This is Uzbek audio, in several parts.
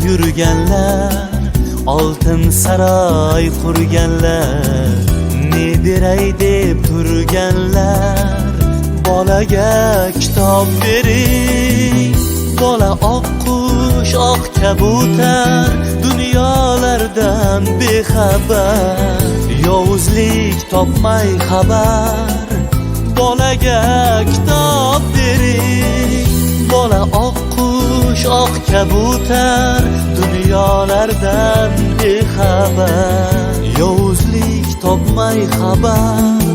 yurganlar, oltin saroy qurganlar, ne beray deb turganlar, bolaga kitob bering. Bola oq qush, oq kabutar, dunyolardan bexabar, yovuzlik topmay xabar, bolaga kitob bering. Bola oq qush, oq kabutar, dunyolardan bexabar, yovuzlik topmay xabar,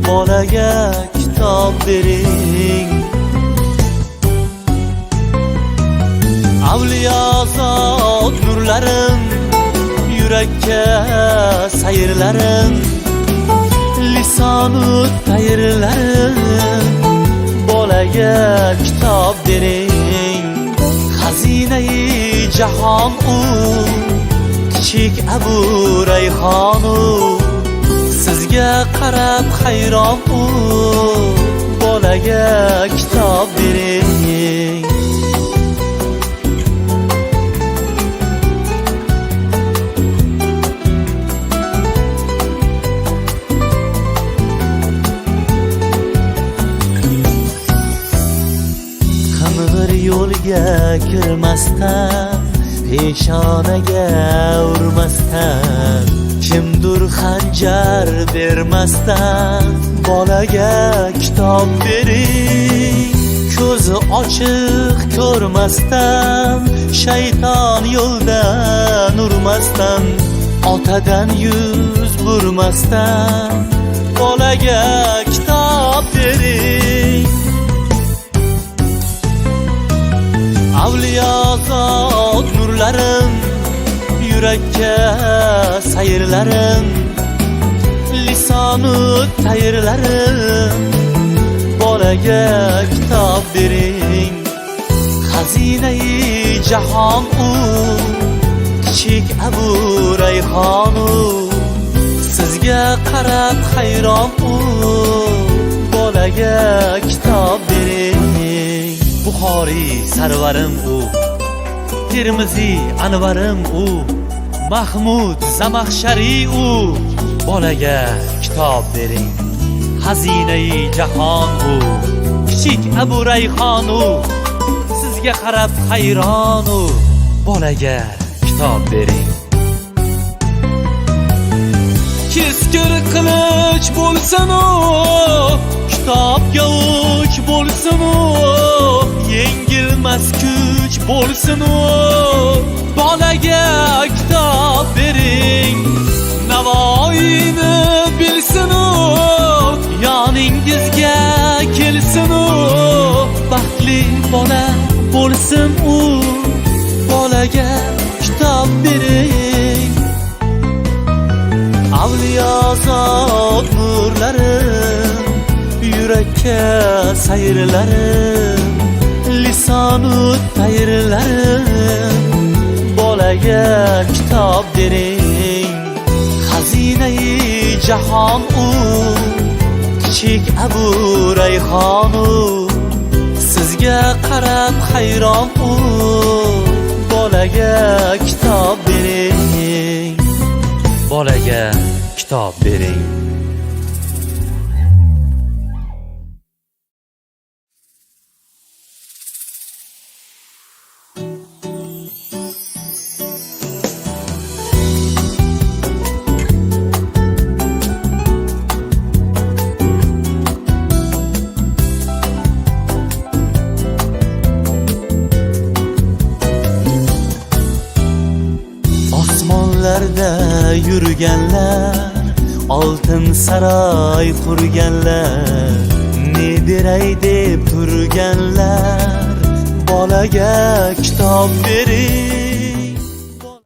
bolaga kitob bering. Avliyozod nurlarim, yurakka sayrlarim, lisonu tayrlarim, bolaga kitob bering. Xazinai jahon u, kichik Abu Rayhon u, sizga qarab hayron u, bolaga kitob bering. Yo'lga kirmasdan, peshonaga urmasdan, kimdur xanjar bermasdan, bolaga kitob bering. Ko'zi ochiq ko'rmasdan, shayton yo'ldan urmasdan, otadan yuz burmasdan, bolaga kitob bering. Avliyozod nurlarim, yurakka sayrlarim, lisonu tayrlarim, bolaga kitob bering. Xazinai jahon u, kichik Abu Rayhon u, sizga qarab hayron u, bolaga kitob bering. Buxoriy sarvarim u, Termiziy anvarim u, Mahmud Zamaxshari u, bolaga kitob bering. Xazinai jahon u, kichik Abu Rayhon u, sizga qarab hayron u, bolaga kitob bering. Keskir qilich bo'lsin u, kitobga uch bo'lsin u, yengilmas kuch bo'lsin u, bolaga kitob bering. Navoiyni bilsin u, yoningizga kelsin u, baxtli bola bo'lsin u, bolaga kitob bering. Avliyozod nurlarim, yurakka sayrlarim, lisonu tayrlarim, bolaga kitob bering. Xazinai jahon u, kichik Abu Rayhon u, sizga qarab hayron u, bolaga kitob bering. Bolaga kitob bering. Osmonlarda yurganlar, oltin saroy qurganlar, ne beray deb turganlar, bolaga kitob bering.